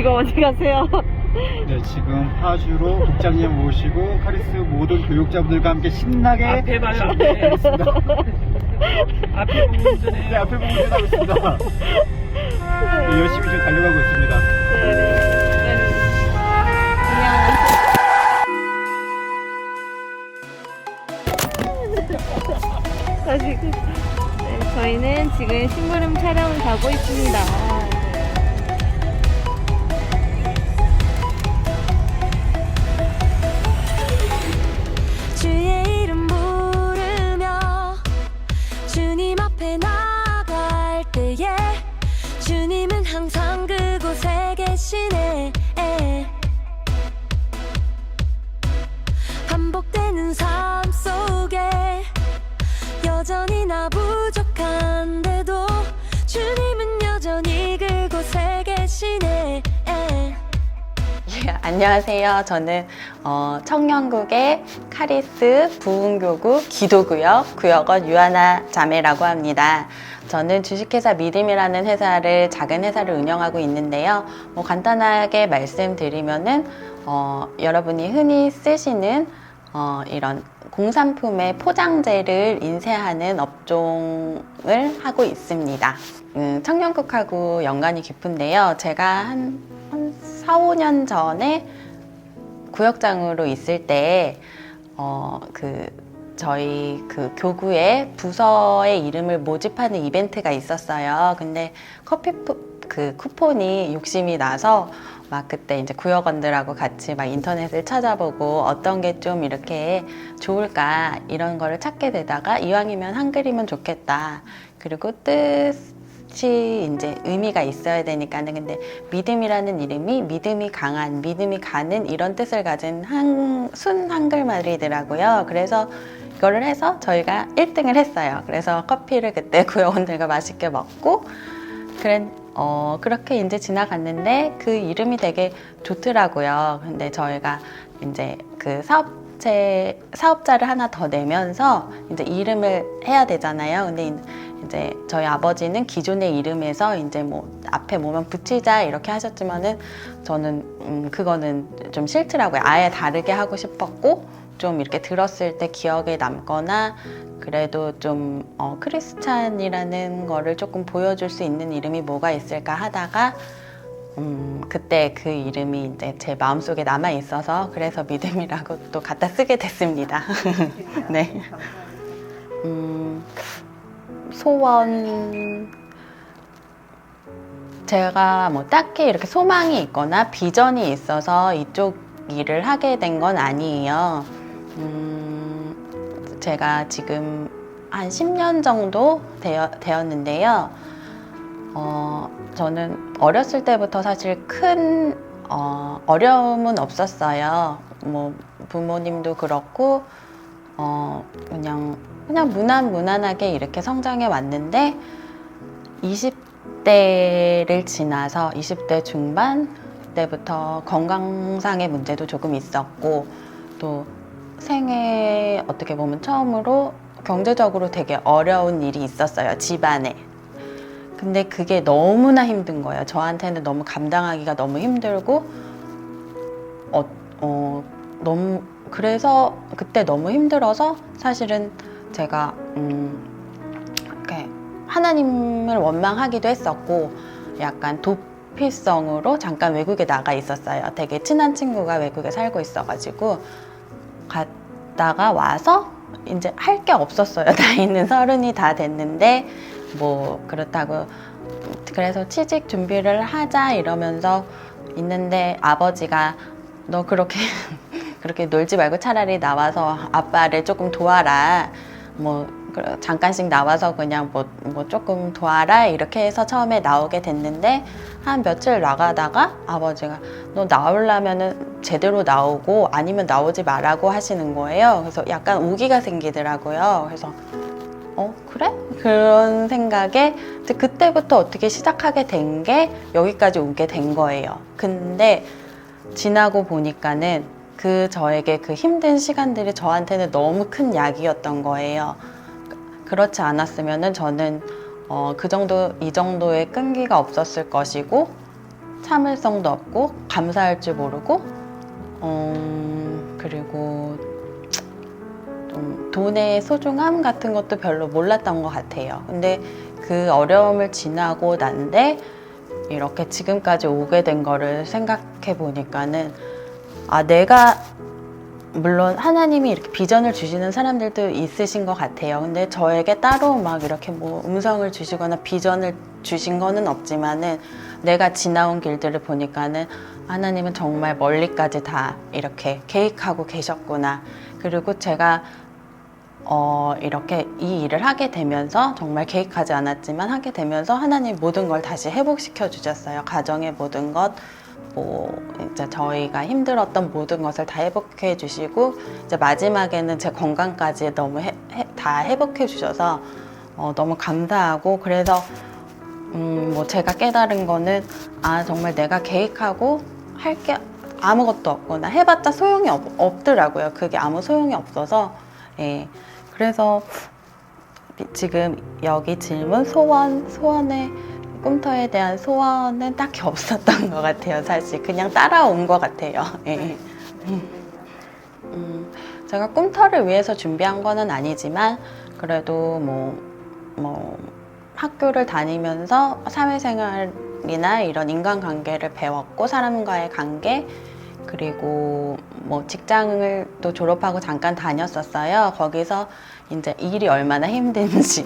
지금 어디 가세요? 네, 지금 파주로 국장님 모시고 카리스 모든 교육자분들과 함께 신나게 앞에 봐요. 하겠습니다. 앞에 보고 운전해요. 네, 앞에 보고 운전하고 있습니다. 네, 열심히 지금 달려가고 있습니다. 저희는 지금 심부름 촬영을 가고 있습니다. 주의 이름 부르며 주님 앞에 나갈 때에 주님은 항상 그곳에 계시네. 반복되는 삶 속에 여전히 나 부족한데도 주님은 여전히 그곳에 계시네. 안녕하세요. 저는 청년국의 카리스 부흥교구 기도구역 구역원 유하나 자매라고 합니다. 저는 주식회사 믿음이라는 회사를 작은 회사를 운영하고 있는데요. 간단하게 말씀드리면은 여러분이 흔히 쓰시는 이런 공산품의 포장재를 인쇄하는 업종을 하고 있습니다. 청년국하고 연관이 깊은데요. 제가 한 4, 5년 전에 구역장으로 있을 때 저희 그 교구에 부서의 이름을 모집하는 이벤트가 있었어요. 근데 커피 그 쿠폰이 욕심이 나서 막 그때 이제 구역원들하고 같이 막 인터넷을 찾아보고 어떤 게 좀 이렇게 좋을까 이런 거를 찾게 되다가 이왕이면 한글이면 좋겠다. 그리고 뜻이 이제 의미가 있어야 되니까는 근데 믿음이라는 이름이 믿음이 강한, 믿음이 가는 이런 뜻을 가진 순 한글말이더라고요. 그래서 이거를 해서 저희가 1등을 했어요. 그래서 커피를 그때 구역원들과 맛있게 먹고 그렇게 이제 지나갔는데 그 이름이 되게 좋더라고요. 근데 저희가 이제 그 사업자를 하나 더 내면서 이제 이름을 해야 되잖아요. 근데 이제 저희 아버지는 기존의 이름에서 이제 뭐 앞에 뭐만 붙이자 이렇게 하셨지만은 저는 그거는 좀 싫더라고요. 아예 다르게 하고 싶었고 좀 이렇게 들었을 때 기억에 남거나 그래도 좀 크리스찬이라는 거를 조금 보여줄 수 있는 이름이 뭐가 있을까 하다가 그때 그 이름이 이제 제 마음속에 남아 있어서 그래서 믿음이라고 또 갖다 쓰게 됐습니다. 네. 소원 제가 뭐 딱히 이렇게 소망이 있거나 비전이 있어서 이쪽 일을 하게 된 건 아니에요. 제가 지금 한 10년 정도 되었는데요. 저는 어렸을 때부터 사실 큰 어려움은 없었어요. 뭐 부모님도 그렇고 그냥 무난하게 이렇게 성장해 왔는데 20대를 지나서 20대 중반 때부터 건강상의 문제도 조금 있었고 또 생애 어떻게 보면 처음으로 경제적으로 되게 어려운 일이 있었어요. 집안에. 근데 그게 너무나 힘든 거예요. 저한테는 너무 감당하기가 너무 힘들고 너무 그래서 그때 너무 힘들어서 사실은 제가 이렇게 하나님을 원망하기도 했었고 약간 도피성으로 잠깐 외국에 나가 있었어요. 되게 친한 친구가 외국에 살고 있어가지고 갔다가 와서 이제 할 게 없었어요. 나이는 30이 다 됐는데 뭐 그렇다고 그래서 취직 준비를 하자 이러면서 있는데 아버지가 너 그렇게 놀지 말고 차라리 나와서 아빠를 조금 도와라. 뭐 잠깐씩 나와서 그냥 뭐 조금 도와라 이렇게 해서 처음에 나오게 됐는데 한 며칠 나가다가 아버지가 너 나오려면은 제대로 나오고 아니면 나오지 말라고 하시는 거예요. 그래서 약간 오기가 생기더라고요. 그래서 그래? 그런 생각에 그때부터 어떻게 시작하게 된 게 여기까지 오게 된 거예요. 근데 지나고 보니까는 저에게 그 힘든 시간들이 저한테는 너무 큰 약이었던 거예요. 그렇지 않았으면은 저는 이 정도의 끈기가 없었을 것이고 참을성도 없고 감사할 줄 모르고 그리고 좀 돈의 소중함 같은 것도 별로 몰랐던 것 같아요. 근데 그 어려움을 지나고 난데 이렇게 지금까지 오게 된 거를 생각해 보니까는 내가 물론 하나님이 이렇게 비전을 주시는 사람들도 있으신 것 같아요. 근데 저에게 따로 막 이렇게 뭐 음성을 주시거나 비전을 주신 거는 없지만은 내가 지나온 길들을 보니까는 하나님은 정말 멀리까지 다 이렇게 계획하고 계셨구나. 그리고 제가 이렇게 이 일을 하게 되면서 정말 계획하지 않았지만 하게 되면서 하나님 모든 걸 다시 회복시켜 주셨어요. 가정의 모든 것, 이제 저희가 힘들었던 모든 것을 다 회복해 주시고 이제 마지막에는 제 건강까지 너무 다 회복해 주셔서 너무 감사하고 그래서 제가 깨달은 거는 정말 내가 계획하고 할 게 아무것도 없구나. 해봤자 소용이 없더라고요. 그게 아무 소용이 없어서 그래서 지금 여기 질문 소원의 꿈터에 대한 소원은 딱히 없었던 것 같아요. 사실 그냥 따라온 것 같아요. 제가 꿈터를 위해서 준비한 거는 아니지만 그래도 학교를 다니면서 사회생활이나 이런 인간관계를 배웠고 사람과의 관계 그리고 직장을 또 졸업하고 잠깐 다녔었어요. 거기서 이제 일이 얼마나 힘든지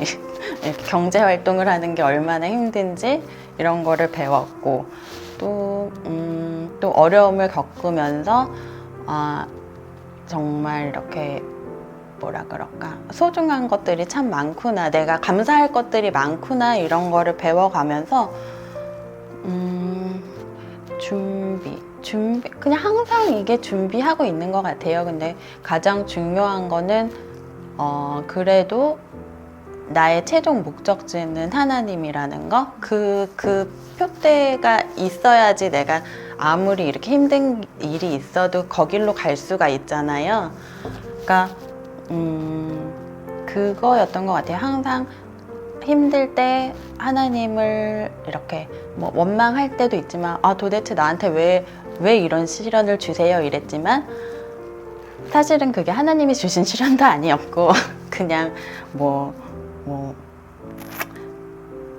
이렇게 경제 활동을 하는 게 얼마나 힘든지 이런 거를 배웠고 또 어려움을 겪으면서 정말 이렇게 뭐라 그럴까 소중한 것들이 참 많구나 내가 감사할 것들이 많구나 이런 거를 배워가면서 준비 그냥 항상 이게 준비하고 있는 것 같아요. 근데 가장 중요한 거는 그래도 나의 최종 목적지는 하나님이라는 거 그 표대가 있어야지 내가 아무리 이렇게 힘든 일이 있어도 거길로 갈 수가 있잖아요. 그러니까 그거였던 것 같아요. 항상 힘들 때 하나님을 이렇게 원망할 때도 있지만 도대체 나한테 왜 이런 시련을 주세요 이랬지만 사실은 그게 하나님이 주신 시련도 아니었고 그냥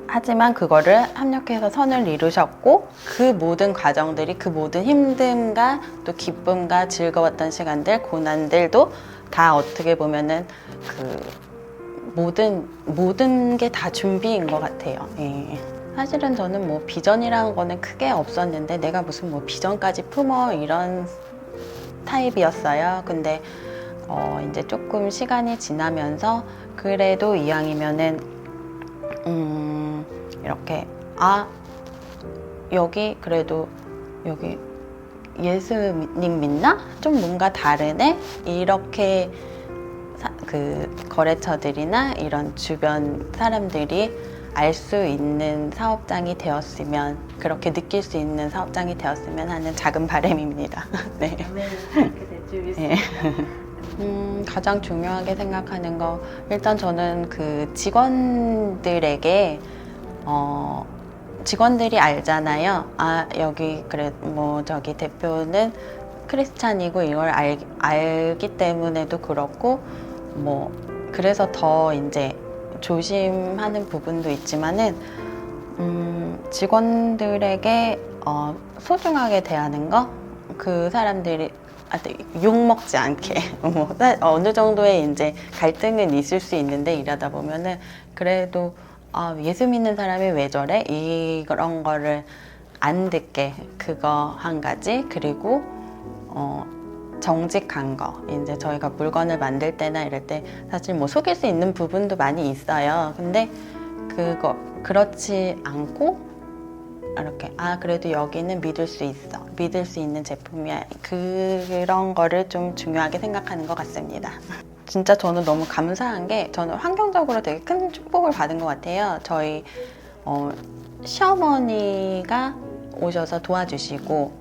하지만 그거를 합력해서 선을 이루셨고 그 모든 과정들이 그 모든 힘듦과 또 기쁨과 즐거웠던 시간들 고난들도 다 어떻게 보면은 모든 게 다 준비인 것 같아요. 사실은 저는 비전이라는 거는 크게 없었는데 내가 무슨 비전까지 품어 이런 타입이었어요. 근데 이제 조금 시간이 지나면서 그래도 이왕이면은 이렇게 여기 그래도 여기 예수님 믿나? 좀 뭔가 다르네? 이렇게 그 거래처들이나 이런 주변 사람들이 알 수 있는 사업장이 되었으면 그렇게 느낄 수 있는 사업장이 되었으면 하는 작은 바람입니다. 네. 네. 가장 중요하게 생각하는 거 일단 저는 그 직원들에게 직원들이 알잖아요. 여기 그래 저기 대표는 크리스찬이고 이걸 알기 때문에도 그렇고 그래서 더 이제 조심하는 부분도 있지만은 직원들에게 소중하게 대하는 거 그 사람들이 욕 먹지 않게 어느 정도의 이제 갈등은 있을 수 있는데 일하다 보면은 그래도 예수 믿는 사람이 왜 저래 이런 거를 안 듣게 그거 한 가지 그리고 정직한 거 이제 저희가 물건을 만들 때나 이럴 때 사실 속일 수 있는 부분도 많이 있어요. 근데 그렇지 않고 이렇게 그래도 여기는 믿을 수 있어 믿을 수 있는 제품이야 그런 거를 좀 중요하게 생각하는 것 같습니다. 진짜 저는 너무 감사한 게 저는 환경적으로 되게 큰 축복을 받은 것 같아요. 저희 시어머니가 오셔서 도와주시고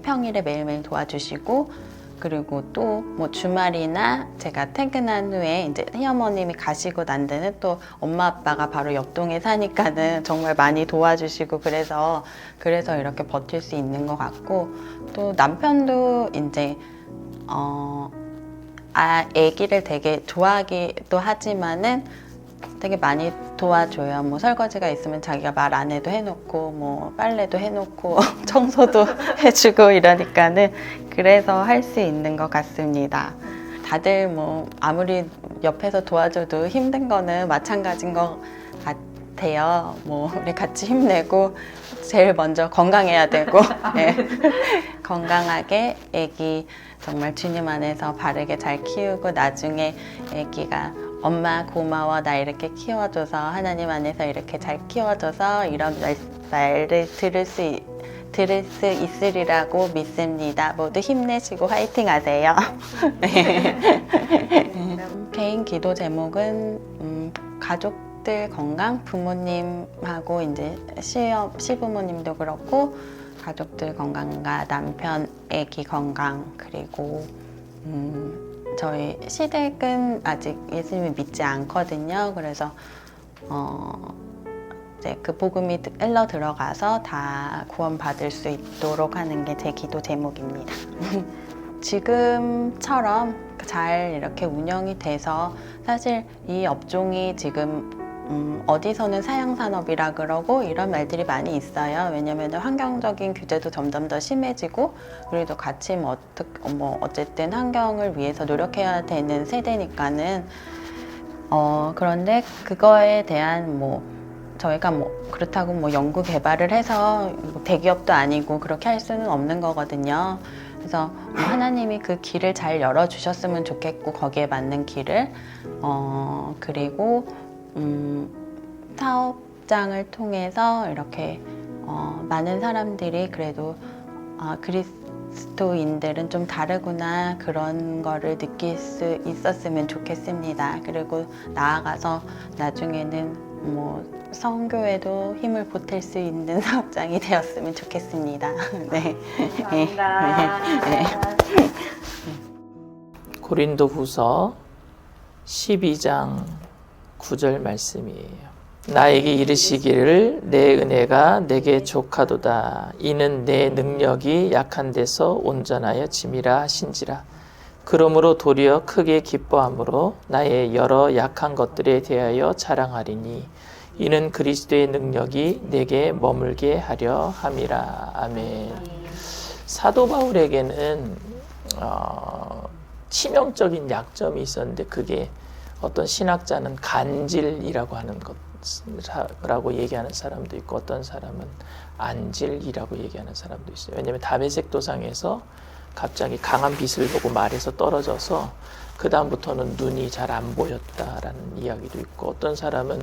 평일에 매일매일 도와주시고 그리고 또 뭐 주말이나 제가 퇴근한 후에 이제 시어머님이 가시고 난 데는 또 엄마 아빠가 바로 옆동에 사니까는 정말 많이 도와주시고 그래서 이렇게 버틸 수 있는 것 같고, 또 남편도 이제 아기를 되게 좋아하기도 하지만은 되게 많이 도와줘요. 뭐 설거지가 있으면 자기가 말 안 해도 해놓고, 뭐 빨래도 해놓고 청소도 해주고 이러니까는 그래서 할 수 있는 것 같습니다. 다들 뭐 아무리 옆에서 도와줘도 힘든 거는 마찬가지인 것 같아요. 뭐 우리 같이 힘내고 제일 먼저 건강해야 되고 네. 건강하게 아기 정말 주님 안에서 바르게 잘 키우고 나중에 아기가 엄마 고마워, 나 이렇게 키워줘서 하나님 안에서 이렇게 잘 키워줘서 이런 말을 들을 수 있으리라고 믿습니다. 모두 힘내시고 화이팅 하세요. 개인 기도 제목은 가족들 건강, 부모님하고 이제 시부모님도 그렇고 가족들 건강과 남편, 아기 건강, 그리고 저희 시댁은 아직 예수님을 믿지 않거든요. 그래서 이제 그 복음이 일러 들어가서 다 구원받을 수 있도록 하는 게 제 기도 제목입니다. 지금처럼 잘 이렇게 운영이 돼서 사실 이 업종이 지금 어디서는 사양산업이라 그러고 이런 말들이 많이 있어요. 왜냐면 환경적인 규제도 점점 더 심해지고 우리도 같이 어쨌든 환경을 위해서 노력해야 되는 세대니까는 그런데 그거에 대한 저희가 그렇다고 연구 개발을 해서 대기업도 아니고 그렇게 할 수는 없는 거거든요. 그래서 하나님이 그 길을 잘 열어주셨으면 좋겠고 거기에 맞는 길을 그리고 사업장을 통해서 이렇게 많은 사람들이 그래도 그리스도인들은 좀 다르구나 그런 거를 느낄 수 있었으면 좋겠습니다. 그리고 나아가서 나중에는 성교에도 힘을 보탤 수 있는 사업장이 되었으면 좋겠습니다. 네. 감사합니다. 네. 고린도후서 12장 9절 말씀이에요. 나에게 이르시기를 내 은혜가 내게 족하도다. 이는 내 능력이 약한 데서 온전하여 짐이라 하신지라. 그러므로 도리어 크게 기뻐함으로 나의 여러 약한 것들에 대하여 자랑하리니 이는 그리스도의 능력이 내게 머물게 하려 함이라. 아멘. 사도 바울에게는 치명적인 약점이 있었는데 그게 어떤 신학자는 간질이라고 하는 것이라고 얘기하는 사람도 있고 어떤 사람은 안질이라고 얘기하는 사람도 있어요. 왜냐하면 다메섹 도상에서 갑자기 강한 빛을 보고 말에서 떨어져서 그 다음부터는 눈이 잘 안 보였다라는 이야기도 있고 어떤 사람은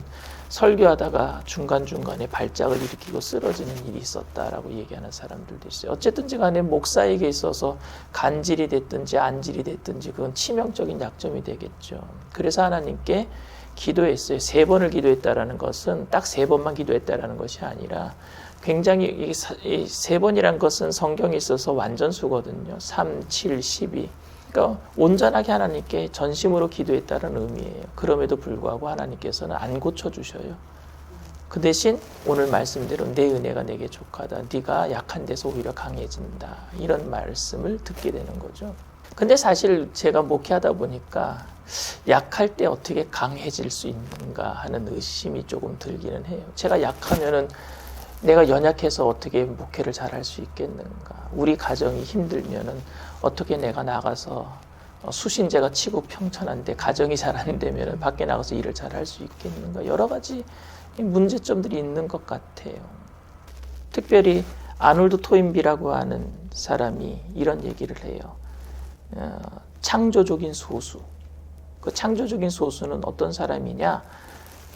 설교하다가 중간중간에 발작을 일으키고 쓰러지는 일이 있었다라고 얘기하는 사람들도 있어요. 어쨌든지 간에 목사에게 있어서 간질이 됐든지 안질이 됐든지 그건 치명적인 약점이 되겠죠. 그래서 하나님께 기도했어요. 3번을 기도했다라는 것은 딱 3번만 기도했다라는 것이 아니라 굉장히 이 3번이란 것은 성경에 있어서 완전수거든요. 3, 7, 12. 그러니까 온전하게 하나님께 전심으로 기도했다는 의미예요. 그럼에도 불구하고 하나님께서는 안 고쳐주셔요. 그 대신 오늘 말씀대로 내 은혜가 내게 족하다. 네가 약한 데서 오히려 강해진다. 이런 말씀을 듣게 되는 거죠. 근데 사실 제가 목회하다 보니까 약할 때 어떻게 강해질 수 있는가 하는 의심이 조금 들기는 해요. 제가 약하면은 내가 연약해서 어떻게 목회를 잘할 수 있겠는가? 우리 가정이 힘들면은 어떻게 내가 나가서 수신제가 치고 평천한데 가정이 잘 안 되면은 밖에 나가서 일을 잘할 수 있겠는가? 여러 가지 문제점들이 있는 것 같아요. 특별히 아놀드 토인비라고 하는 사람이 이런 얘기를 해요. 창조적인 소수. 그 창조적인 소수는 어떤 사람이냐?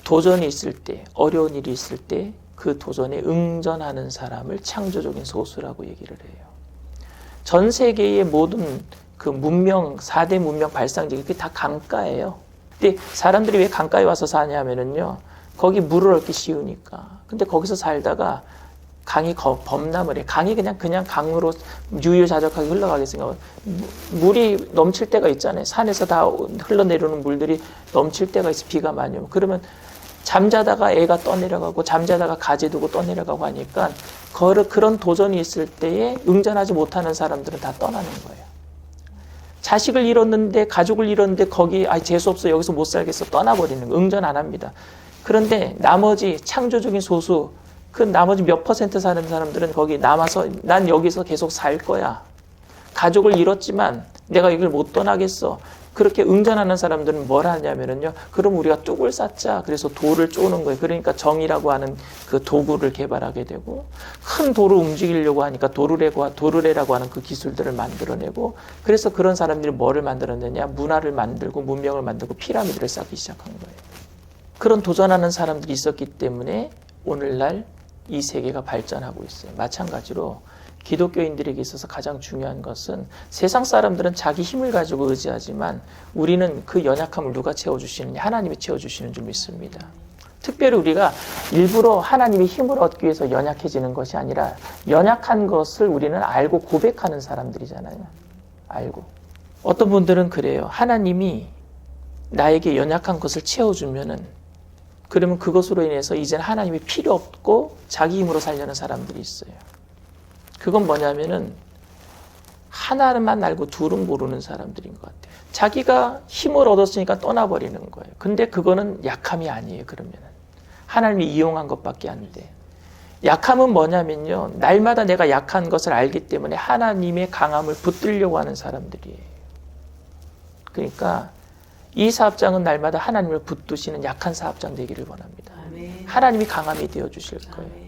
도전이 있을 때, 어려운 일이 있을 때 그 도전에 응전하는 사람을 창조적인 소수라고 얘기를 해요. 전 세계의 모든 그 문명, 4대 문명 발상지, 그게 다 강가예요. 근데 사람들이 왜 강가에 와서 사냐면은요, 거기 물을 얻기 쉬우니까. 근데 거기서 살다가 강이 범람을 해. 강이 그냥 강으로 유유자적하게 흘러가겠습니까? 물이 넘칠 때가 있잖아요. 산에서 다 흘러내려오는 물들이 넘칠 때가 있어. 비가 많이 오면. 그러면 잠자다가 애가 떠내려가고 잠자다가 가지 두고 떠내려가고 하니까 그런 도전이 있을 때에 응전하지 못하는 사람들은 다 떠나는 거예요. 자식을 잃었는데 가족을 잃었는데 거기 재수없어 여기서 못 살겠어 떠나버리는 거. 응전 안 합니다. 그런데 나머지 창조적인 소수 그 나머지 몇 % 사는 사람들은 거기 남아서 난 여기서 계속 살 거야. 가족을 잃었지만 내가 이걸 못 떠나겠어. 그렇게 응전하는 사람들은 뭘 하냐면요. 그럼 우리가 뚝을 쌓자. 그래서 돌을 쪼는 거예요. 그러니까 정이라고 하는 그 도구를 개발하게 되고 큰 돌을 움직이려고 하니까 도르래라고 하는 그 기술들을 만들어내고 그래서 그런 사람들이 뭐를 만들어내냐. 문화를 만들고 문명을 만들고 피라미드를 쌓기 시작한 거예요. 그런 도전하는 사람들이 있었기 때문에 오늘날 이 세계가 발전하고 있어요. 마찬가지로 기독교인들에게 있어서 가장 중요한 것은 세상 사람들은 자기 힘을 가지고 의지하지만 우리는 그 연약함을 누가 채워주시느냐? 하나님이 채워주시는 줄 믿습니다. 특별히 우리가 일부러 하나님의 힘을 얻기 위해서 연약해지는 것이 아니라 연약한 것을 우리는 알고 고백하는 사람들이잖아요. 알고. 어떤 분들은 그래요. 하나님이 나에게 연약한 것을 채워주면은 그러면 그것으로 인해서 이제는 하나님이 필요 없고 자기 힘으로 살려는 사람들이 있어요. 그건 뭐냐면은 하나만 알고 둘은 모르는 사람들인 것 같아요. 자기가 힘을 얻었으니까 떠나버리는 거예요. 근데 그거는 약함이 아니에요. 그러면은 하나님이 이용한 것밖에 안 돼. 약함은 뭐냐면요. 날마다 내가 약한 것을 알기 때문에 하나님의 강함을 붙들려고 하는 사람들이에요. 그러니까 이 사업장은 날마다 하나님을 붙드시는 약한 사업장 되기를 원합니다. 하나님이 강함이 되어주실 거예요.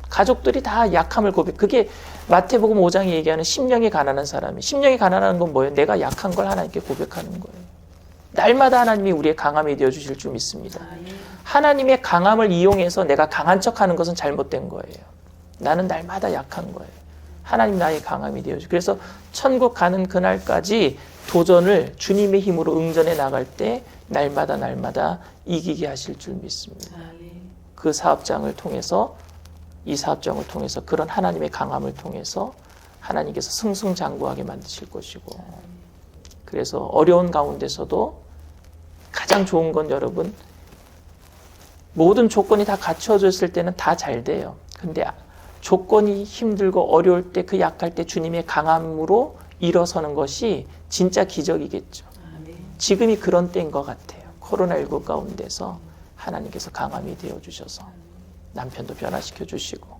가족들이 다 약함을 고백. 그게 마태복음 5장이 얘기하는 심령이 가난한 사람이. 심령이 가난한 건 뭐예요? 내가 약한 걸 하나님께 고백하는 거예요. 날마다 하나님이 우리의 강함이 되어주실 줄 믿습니다. 하나님의 강함을 이용해서 내가 강한 척하는 것은 잘못된 거예요. 나는 날마다 약한 거예요. 하나님 나의 강함이 되어주고 그래서 천국 가는 그날까지 도전을 주님의 힘으로 응전해 나갈 때 날마다 이기게 하실 줄 믿습니다. 그 사업장을 통해서 이 사업장을 통해서 그런 하나님의 강함을 통해서 하나님께서 승승장구하게 만드실 것이고 그래서 어려운 가운데서도 가장 좋은 건 여러분 모든 조건이 다 갖춰졌을 때는 다 잘 돼요. 근데 조건이 힘들고 어려울 때 그 약할 때 주님의 강함으로 일어서는 것이 진짜 기적이겠죠. 지금이 그런 때인 것 같아요. 코로나19 가운데서 하나님께서 강함이 되어주셔서 남편도 변화시켜 주시고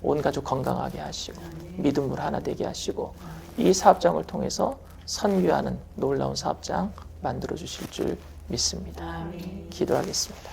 온 가족 건강하게 하시고 믿음으로 하나 되게 하시고 이 사업장을 통해서 선교하는 놀라운 사업장 만들어 주실 줄 믿습니다. 기도하겠습니다.